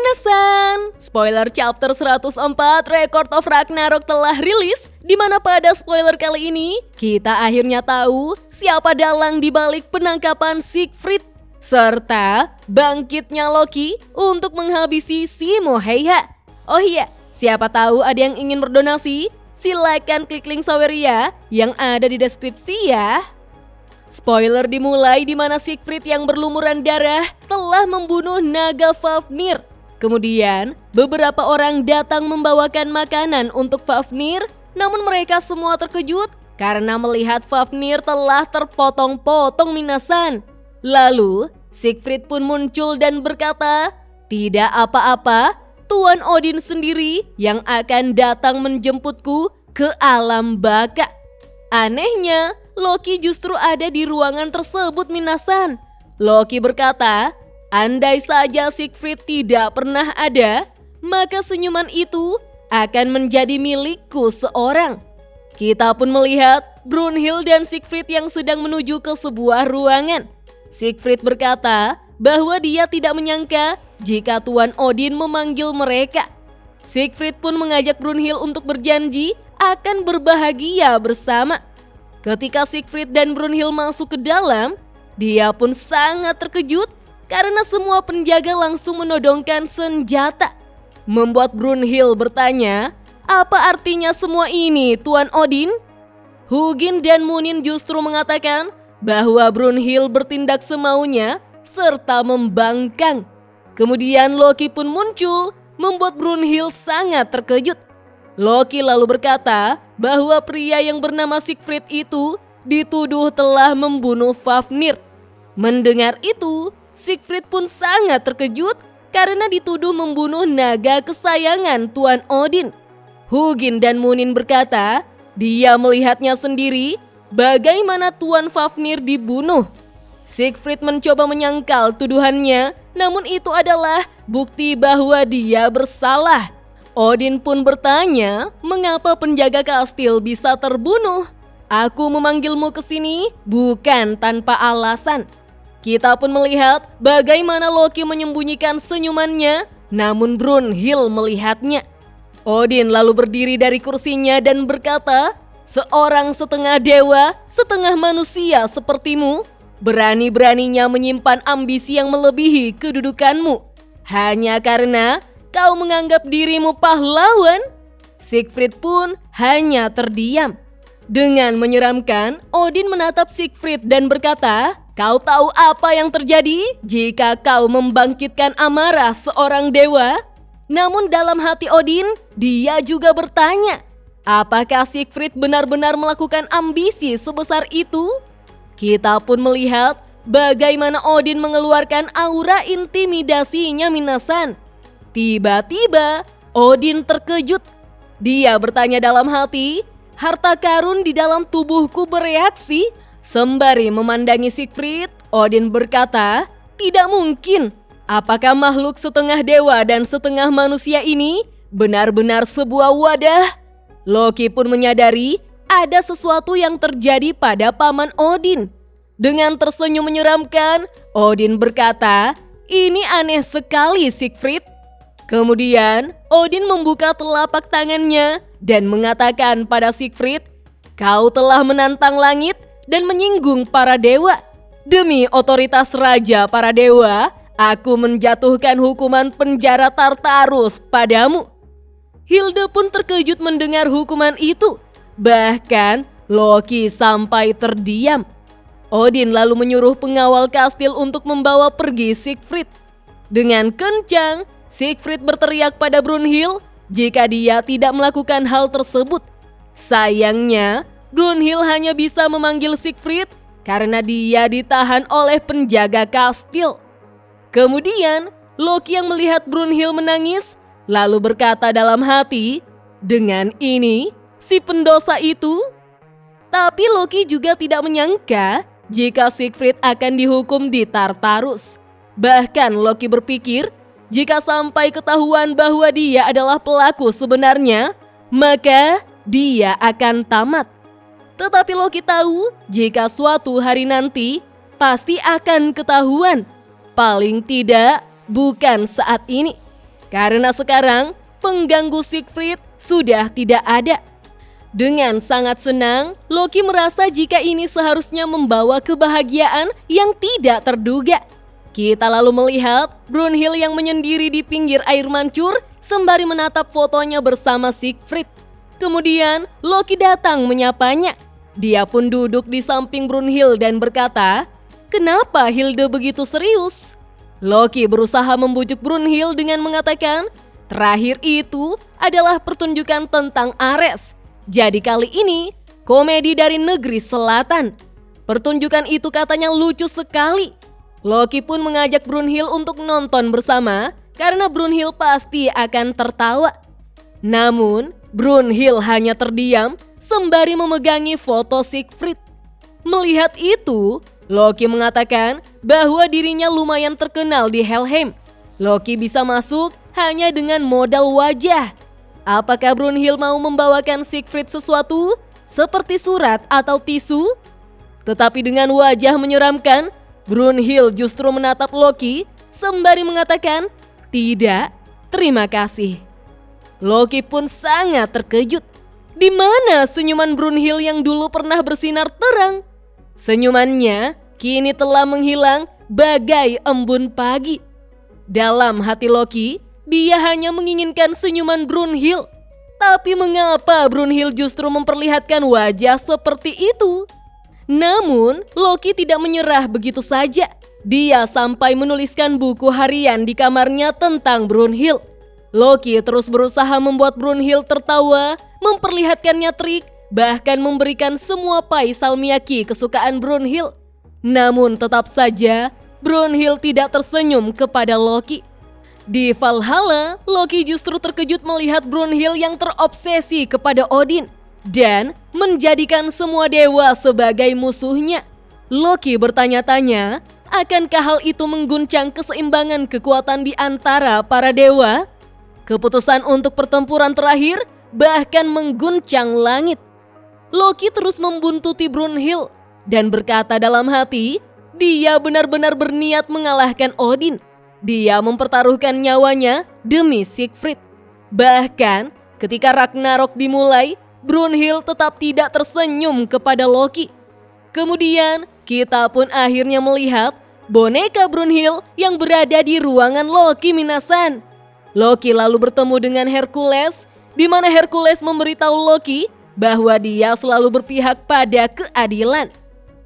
Minasan, spoiler chapter 104 Record of Ragnarok telah rilis, di mana pada spoiler kali ini kita akhirnya tahu siapa dalang dibalik penangkapan Siegfried serta bangkitnya Loki untuk menghabisi Simo Heiha. Oh iya, siapa tahu ada yang ingin berdonasi? Silakan klik link Saweria yang ada di deskripsi ya. Spoiler dimulai di mana Siegfried yang berlumuran darah telah membunuh naga Fafnir. Kemudian, beberapa orang datang membawakan makanan untuk Fafnir, namun mereka semua terkejut karena melihat Fafnir telah terpotong-potong Minasan. Lalu, Siegfried pun muncul dan berkata, "Tidak apa-apa, Tuan Odin sendiri yang akan datang menjemputku ke alam baka." Anehnya, Loki justru ada di ruangan tersebut Minasan. Loki berkata, andai saja Siegfried tidak pernah ada, maka senyuman itu akan menjadi milikku seorang. Kita pun melihat Brunhild dan Siegfried yang sedang menuju ke sebuah ruangan. Siegfried berkata bahwa dia tidak menyangka jika Tuan Odin memanggil mereka. Siegfried pun mengajak Brunhild untuk berjanji akan berbahagia bersama. Ketika Siegfried dan Brunhild masuk ke dalam, dia pun sangat terkejut karena semua penjaga langsung menodongkan senjata. Membuat Brunhild bertanya, apa artinya semua ini, Tuan Odin? Hugin dan Munin justru mengatakan bahwa Brunhild bertindak semaunya serta membangkang. Kemudian Loki pun muncul, membuat Brunhild sangat terkejut. Loki lalu berkata bahwa pria yang bernama Siegfried itu dituduh telah membunuh Fafnir. Mendengar itu, Siegfried pun sangat terkejut karena dituduh membunuh naga kesayangan Tuan Odin. Hugin dan Munin berkata, dia melihatnya sendiri bagaimana Tuan Fafnir dibunuh. Siegfried mencoba menyangkal tuduhannya, namun itu adalah bukti bahwa dia bersalah. Odin pun bertanya, mengapa penjaga kastil bisa terbunuh? Aku memanggilmu ke sini bukan tanpa alasan. Kita pun melihat bagaimana Loki menyembunyikan senyumannya, namun Brunhild melihatnya. Odin lalu berdiri dari kursinya dan berkata, seorang setengah dewa, setengah manusia sepertimu, berani-beraninya menyimpan ambisi yang melebihi kedudukanmu. Hanya karena kau menganggap dirimu pahlawan? Siegfried pun hanya terdiam. Dengan menyeramkan, Odin menatap Siegfried dan berkata, kau tahu apa yang terjadi jika kau membangkitkan amarah seorang dewa? Namun dalam hati Odin, dia juga bertanya, apakah Siegfried benar-benar melakukan ambisi sebesar itu? Kita pun melihat bagaimana Odin mengeluarkan aura intimidasinya Minasan. Tiba-tiba Odin terkejut. Dia bertanya dalam hati, harta karun di dalam tubuhku bereaksi. Sembari memandangi Siegfried, Odin berkata, tidak mungkin. Apakah makhluk setengah dewa dan setengah manusia ini benar-benar sebuah wadah? Loki pun menyadari ada sesuatu yang terjadi pada paman Odin. Dengan tersenyum menyeramkan, Odin berkata, ini aneh sekali Siegfried. Kemudian, Odin membuka telapak tangannya dan mengatakan pada Siegfried, kau telah menantang langit dan menyinggung para dewa. Demi otoritas raja para dewa, aku menjatuhkan hukuman penjara Tartarus padamu. Hilde pun terkejut mendengar hukuman itu. Bahkan, Loki sampai terdiam. Odin lalu menyuruh pengawal kastil untuk membawa pergi Siegfried. Dengan kencang, Siegfried berteriak pada Brunhild jika dia tidak melakukan hal tersebut. Sayangnya, Brunhild hanya bisa memanggil Siegfried karena dia ditahan oleh penjaga kastil. Kemudian, Loki yang melihat Brunhild menangis, lalu berkata dalam hati, dengan ini, si pendosa itu. Tapi Loki juga tidak menyangka jika Siegfried akan dihukum di Tartarus. Bahkan Loki berpikir, jika sampai ketahuan bahwa dia adalah pelaku sebenarnya, maka dia akan tamat. Tetapi Loki tahu jika suatu hari nanti pasti akan ketahuan. Paling tidak bukan saat ini. Karena sekarang pengganggu Siegfried sudah tidak ada. Dengan sangat senang, Loki merasa jika ini seharusnya membawa kebahagiaan yang tidak terduga. Kita lalu melihat Brunhild yang menyendiri di pinggir air mancur sembari menatap fotonya bersama Siegfried. Kemudian Loki datang menyapanya. Dia pun duduk di samping Brunhild dan berkata, "Kenapa Hilde begitu serius?" Loki berusaha membujuk Brunhild dengan mengatakan, "Terakhir itu adalah pertunjukan tentang Ares. Jadi kali ini komedi dari negeri selatan. Pertunjukan itu katanya lucu sekali." Loki pun mengajak Brunhild untuk nonton bersama karena Brunhild pasti akan tertawa. Namun Brunhild hanya terdiam sembari memegangi foto Siegfried. Melihat itu, Loki mengatakan bahwa dirinya lumayan terkenal di Helheim. Loki bisa masuk hanya dengan modal wajah. Apakah Brunhild mau membawakan Siegfried sesuatu seperti surat atau tisu? Tetapi dengan wajah menyeramkan, Brunhild justru menatap Loki sembari mengatakan, "Tidak, terima kasih." Loki pun sangat terkejut. Di mana senyuman Brunhild yang dulu pernah bersinar terang? Senyumannya kini telah menghilang bagai embun pagi. Dalam hati Loki, dia hanya menginginkan senyuman Brunhild. Tapi mengapa Brunhild justru memperlihatkan wajah seperti itu? Namun Loki tidak menyerah begitu saja. Dia sampai menuliskan buku harian di kamarnya tentang Brunhild. Loki terus berusaha membuat Brunhild tertawa, memperlihatkannya trik, bahkan memberikan semua pai salmiakki kesukaan Brunhild. Namun tetap saja Brunhild tidak tersenyum kepada Loki. Di Valhalla, Loki justru terkejut melihat Brunhild yang terobsesi kepada Odin dan menjadikan semua dewa sebagai musuhnya. Loki bertanya-tanya, akankah hal itu mengguncang keseimbangan kekuatan di antara para dewa? Keputusan untuk pertempuran terakhir bahkan mengguncang langit. Loki terus membuntuti Brunhild dan berkata dalam hati, dia benar-benar berniat mengalahkan Odin. Dia mempertaruhkan nyawanya demi Siegfried. Bahkan ketika Ragnarok dimulai, Brunhild tetap tidak tersenyum kepada Loki. Kemudian kita pun akhirnya melihat boneka Brunhild yang berada di ruangan Loki Minasan. Loki lalu bertemu dengan Hercules, di mana Hercules memberitahu Loki bahwa dia selalu berpihak pada keadilan.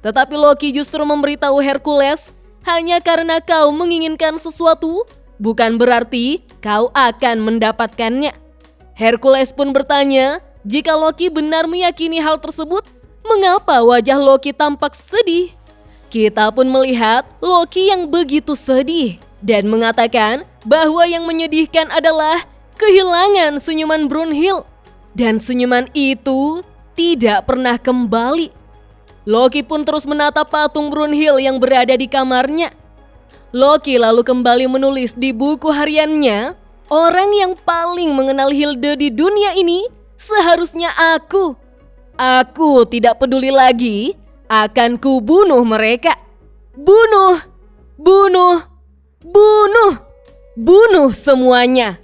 Tetapi Loki justru memberitahu Hercules, hanya karena kau menginginkan sesuatu, bukan berarti kau akan mendapatkannya. Hercules pun bertanya, jika Loki benar meyakini hal tersebut, mengapa wajah Loki tampak sedih? Kita pun melihat Loki yang begitu sedih dan mengatakan bahwa yang menyedihkan adalah kehilangan senyuman Brunhild. Dan senyuman itu tidak pernah kembali. Loki pun terus menatap patung Brunhild yang berada di kamarnya. Loki lalu kembali menulis di buku hariannya, orang yang paling mengenal Hilde di dunia ini seharusnya aku. Aku tidak peduli lagi, akan kubunuh mereka. Bunuh, bunuh, bunuh, bunuh semuanya.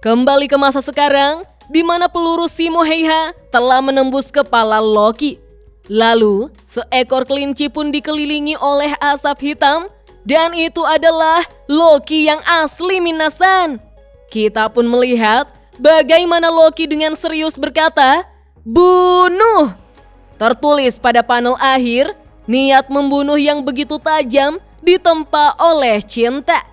Kembali ke masa sekarang, di mana peluru Simo Heiha telah menembus kepala Loki. Lalu, seekor kelinci pun dikelilingi oleh asap hitam, dan itu adalah Loki yang asli Minasan. Kita pun melihat bagaimana Loki dengan serius berkata, "Bunuh!" Tertulis pada panel akhir, niat membunuh yang begitu tajam ditempa oleh cinta.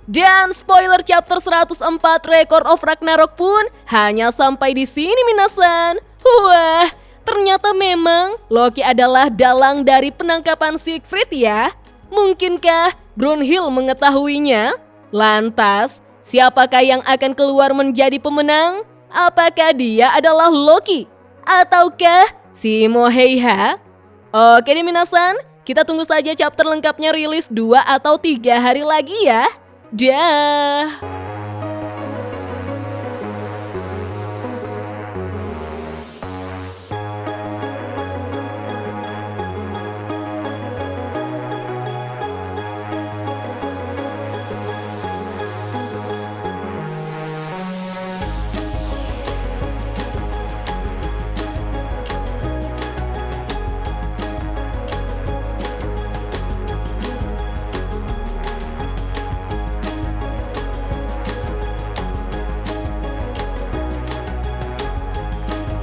Dan spoiler chapter 104 Record of Ragnarok pun hanya sampai di sini Minasan. Wah, ternyata memang Loki adalah dalang dari penangkapan Siegfried ya. Mungkinkah Brunhild mengetahuinya? Lantas, siapakah yang akan keluar menjadi pemenang? Apakah dia adalah Loki? Ataukah Simo Heiha? Oke deh Minasan, kita tunggu saja chapter lengkapnya rilis 2 atau 3 hari lagi ya. Dah.